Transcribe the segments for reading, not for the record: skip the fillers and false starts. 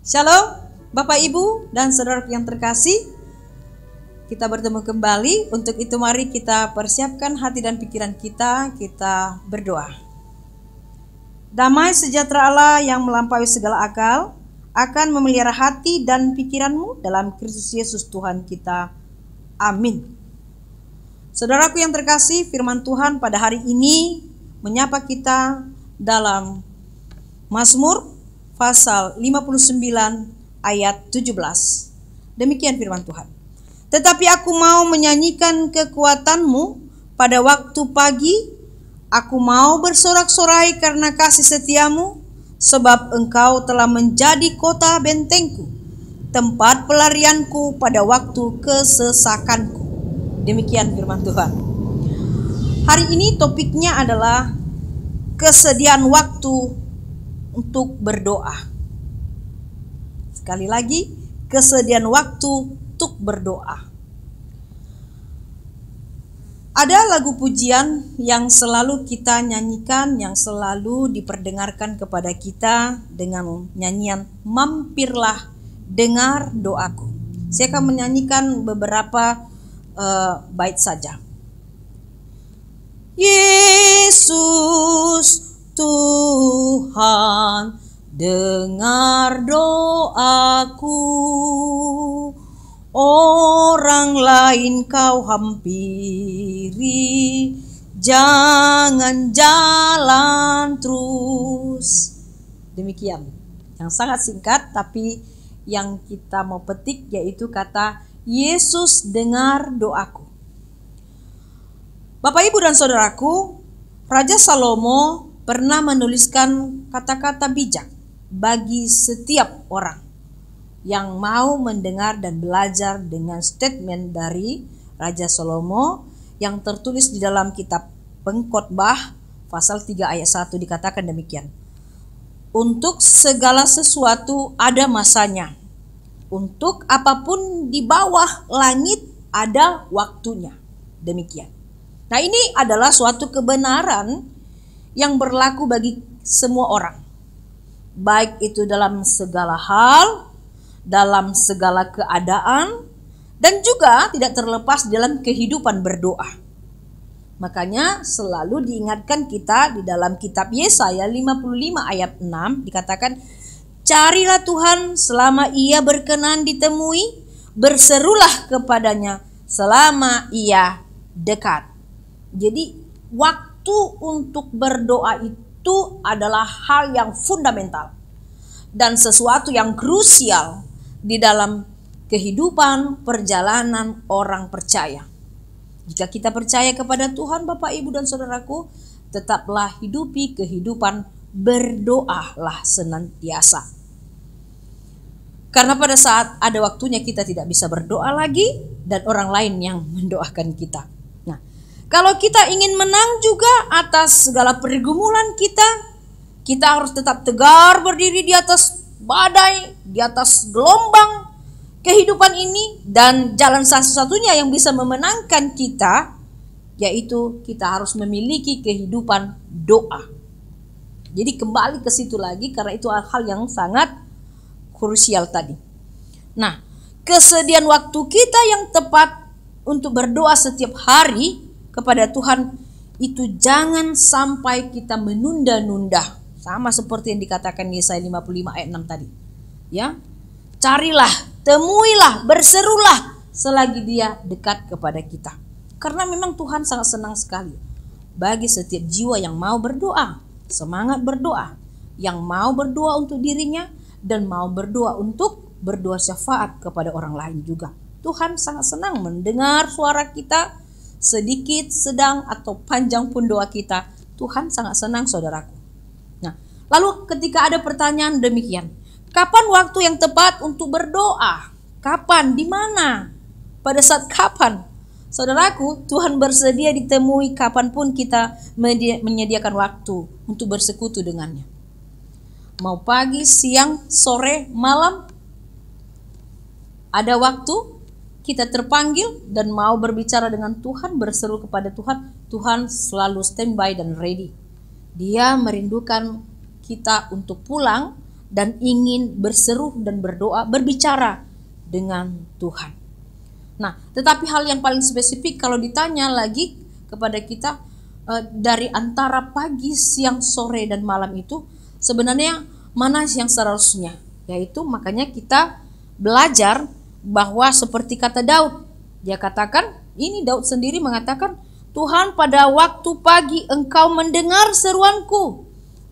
Shalom, Bapak Ibu dan saudara yang terkasih. Kita bertemu kembali. Untuk itu mari kita persiapkan hati dan pikiran kita berdoa. Damai sejahtera Allah yang melampaui segala akal akan memelihara hati dan pikiranmu dalam Kristus Yesus Tuhan kita. Amin. Saudaraku yang terkasih, firman Tuhan pada hari ini menyapa kita dalam Mazmur pasal 59 ayat 17. Demikian firman Tuhan. Tetapi aku mau menyanyikan kekuatanmu pada waktu pagi. Aku mau bersorak-sorai karena kasih setiamu, sebab engkau telah menjadi kota bentengku, tempat pelarianku pada waktu kesesakanku. Demikian firman Tuhan. Hari ini topiknya adalah kesediaan waktu untuk berdoa. Sekali lagi, kesediaan waktu untuk berdoa. Ada lagu pujian yang selalu kita nyanyikan, yang selalu diperdengarkan kepada kita dengan nyanyian "Mampirlah dengar doaku". Saya akan menyanyikan beberapa bait saja. Yesus Tuhan, dengar doaku, orang lain kau hampiri, jangan jalan terus. Demikian, yang sangat singkat tapi yang kita mau petik yaitu kata Yesus dengar doaku. Bapak, Ibu dan saudaraku, Raja Salomo pernah menuliskan kata-kata bijak bagi setiap orang yang mau mendengar dan belajar dengan statement dari Raja Salomo yang tertulis di dalam kitab Pengkhotbah pasal 3 ayat 1 dikatakan demikian. Untuk segala sesuatu ada masanya. Untuk apapun di bawah langit ada waktunya. Demikian. Nah, ini adalah suatu kebenaran yang berlaku bagi semua orang, baik itu dalam segala hal, dalam segala keadaan, dan juga tidak terlepas dalam kehidupan berdoa. Makanya selalu diingatkan kita di dalam kitab Yesaya 55 ayat 6 dikatakan, carilah Tuhan selama ia berkenan ditemui, berserulah kepadanya selama ia dekat. Jadi waktu untuk berdoa itu adalah hal yang fundamental dan sesuatu yang krusial di dalam kehidupan perjalanan orang percaya. Jika kita percaya kepada Tuhan, Bapak, Ibu dan saudaraku, tetaplah hidupi kehidupan berdoalah senantiasa. Karena pada saat ada waktunya kita tidak bisa berdoa lagi dan orang lain yang mendoakan kita. Kalau kita ingin menang juga atas segala pergumulan kita harus tetap tegar berdiri di atas badai, di atas gelombang kehidupan ini. Dan jalan satu-satunya yang bisa memenangkan kita, yaitu kita harus memiliki kehidupan doa. Jadi kembali ke situ lagi karena itu hal yang sangat krusial tadi. Nah, kesediaan waktu kita yang tepat untuk berdoa setiap hari kepada Tuhan itu jangan sampai kita menunda-nunda. Sama seperti yang dikatakan Yesaya 55 ayat 6 tadi. Ya. Carilah, temuilah, berserulah selagi dia dekat kepada kita. Karena memang Tuhan sangat senang sekali bagi setiap jiwa yang mau berdoa, semangat berdoa, yang mau berdoa untuk dirinya dan mau berdoa untuk berdoa syafaat kepada orang lain juga. Tuhan sangat senang mendengar suara kita. Sedikit, sedang, atau panjang pun doa kita, Tuhan sangat senang, saudaraku. Nah, lalu ketika ada pertanyaan demikian, kapan waktu yang tepat untuk berdoa? Kapan? Di mana? Pada saat kapan? Saudaraku, Tuhan bersedia ditemui kapanpun kita menyediakan waktu untuk bersekutu dengannya. Mau pagi, siang, sore, malam, ada waktu kita terpanggil dan mau berbicara dengan Tuhan, berseru kepada Tuhan, Tuhan selalu standby dan ready. Dia merindukan kita untuk pulang dan ingin berseru dan berdoa, berbicara dengan Tuhan. Nah, tetapi hal yang paling spesifik kalau ditanya lagi kepada kita, dari antara pagi, siang, sore, dan malam itu sebenarnya mana yang seharusnya? Yaitu makanya kita belajar bahwa seperti kata Daud, dia katakan, ini Daud sendiri mengatakan, Tuhan, pada waktu pagi Engkau mendengar seruanku.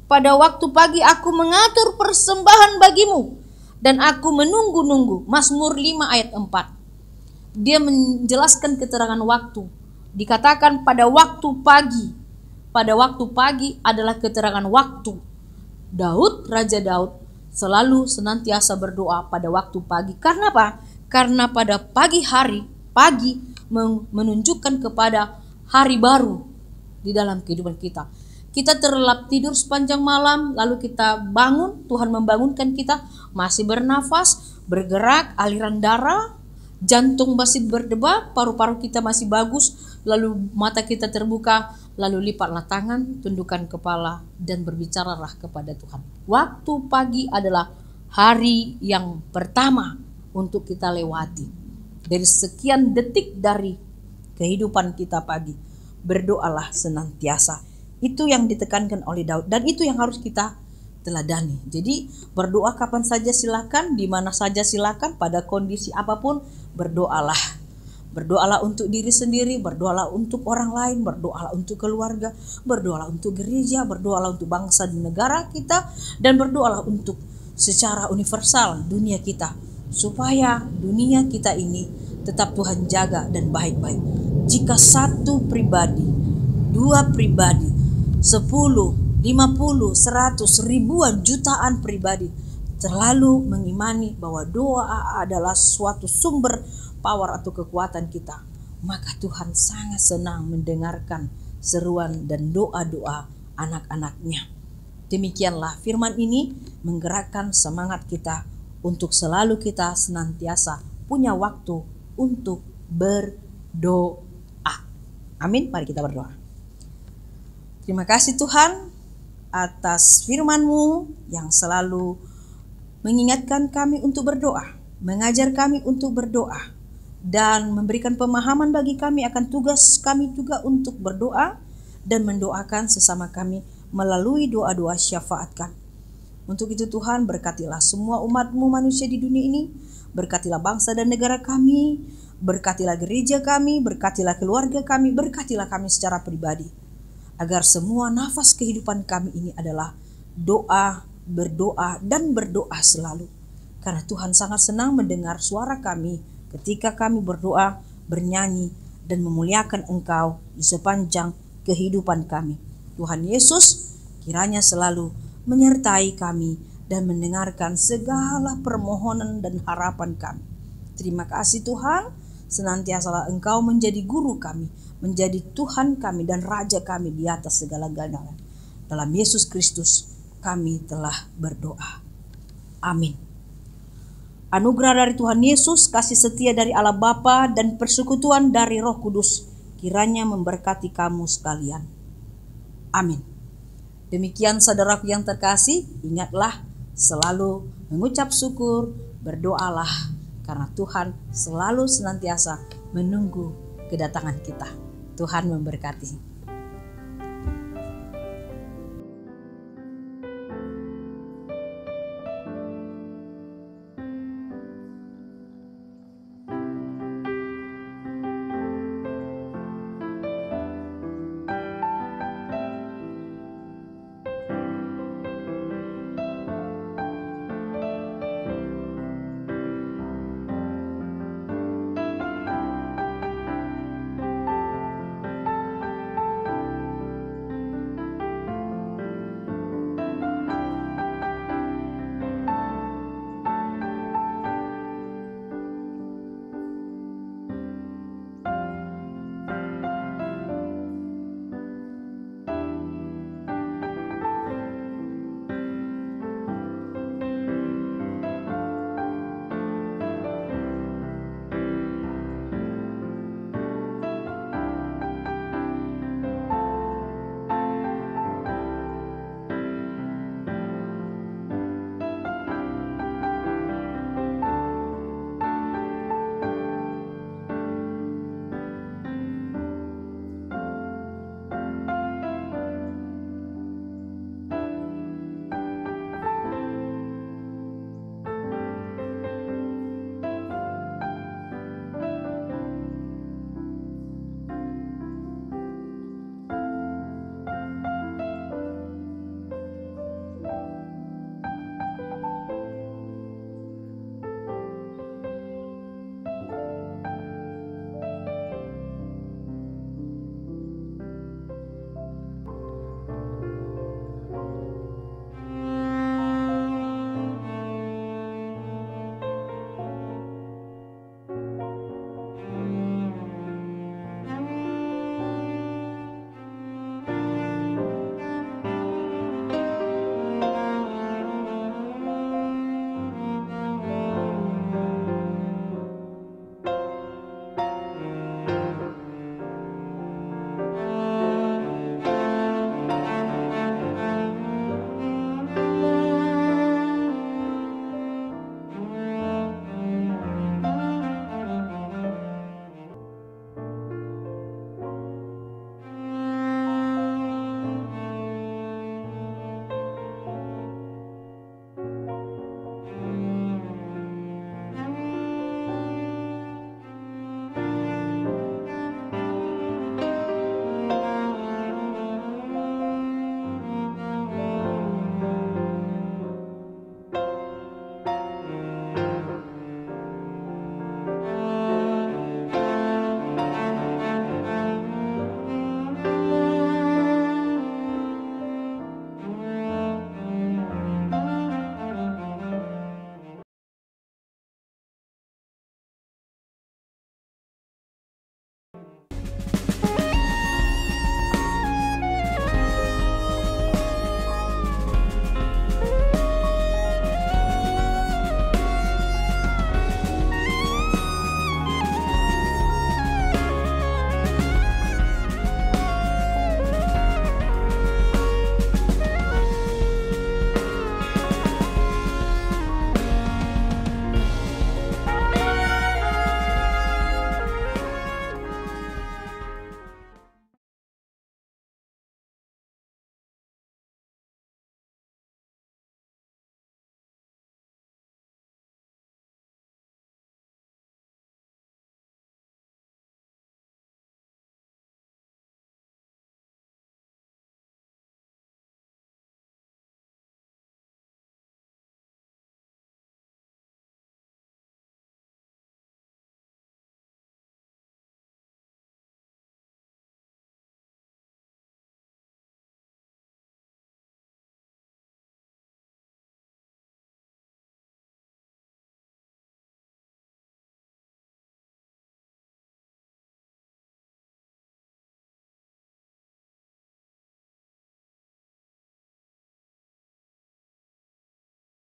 Pada waktu pagi aku mengatur persembahan bagimu, dan aku menunggu-nunggu. Mazmur 5 ayat 4. Dia menjelaskan keterangan waktu. Dikatakan pada waktu pagi. Pada waktu pagi adalah keterangan waktu. Daud, Raja Daud, selalu senantiasa berdoa pada waktu pagi. Karena apa? Karena pada pagi hari, pagi menunjukkan kepada hari baru di dalam kehidupan kita. Kita terlelap tidur sepanjang malam, lalu kita bangun, Tuhan membangunkan kita, masih bernafas, bergerak, aliran darah, jantung masih berdebar, paru-paru kita masih bagus, lalu mata kita terbuka, lalu lipatlah tangan, tundukkan kepala, dan berbicaralah kepada Tuhan. Waktu pagi adalah hari yang pertama untuk kita lewati. Dari sekian detik dari kehidupan kita pagi, berdoalah senantiasa. Itu yang ditekankan oleh Daud, dan itu yang harus kita teladani. Jadi berdoa kapan saja silakan, di mana saja silakan, pada kondisi apapun berdoalah. Berdoalah untuk diri sendiri, berdoalah untuk orang lain, berdoalah untuk keluarga, berdoalah untuk gereja, berdoalah untuk bangsa dan negara kita, dan berdoalah untuk secara universal dunia kita, supaya dunia kita ini tetap Tuhan jaga dan baik-baik. Jika satu pribadi, dua pribadi, 10, 50, 100, ribuan, jutaan pribadi terlalu mengimani bahwa doa adalah suatu sumber power atau kekuatan kita, maka Tuhan sangat senang mendengarkan seruan dan doa-doa anak-anaknya. Demikianlah firman ini menggerakkan semangat kita untuk selalu kita senantiasa punya waktu untuk berdoa. Amin. Mari kita berdoa. Terima kasih Tuhan atas firman-Mu yang selalu mengingatkan kami untuk berdoa, mengajar kami untuk berdoa, dan memberikan pemahaman bagi kami akan tugas kami juga untuk berdoa dan mendoakan sesama kami melalui doa-doa syafaat kami. Untuk itu Tuhan, berkatilah semua umat-Mu manusia di dunia ini, berkatilah bangsa dan negara kami, berkatilah gereja kami, berkatilah keluarga kami, berkatilah kami secara pribadi, agar semua nafas kehidupan kami ini adalah doa, berdoa, dan berdoa selalu. Karena Tuhan sangat senang mendengar suara kami ketika kami berdoa, bernyanyi, dan memuliakan Engkau di sepanjang kehidupan kami. Tuhan Yesus kiranya selalu menyertai kami dan mendengarkan segala permohonan dan harapan kami. Terima kasih Tuhan, senantiasalah Engkau menjadi guru kami, menjadi Tuhan kami dan Raja kami di atas segala-galanya. Dalam Yesus Kristus kami telah berdoa. Amin. Anugerah dari Tuhan Yesus, kasih setia dari Allah Bapa, dan persekutuan dari Roh Kudus kiranya memberkati kamu sekalian. Amin. Demikian saudaraku yang terkasih, ingatlah selalu mengucap syukur, berdoalah, karena Tuhan selalu senantiasa menunggu kedatangan kita. Tuhan memberkati.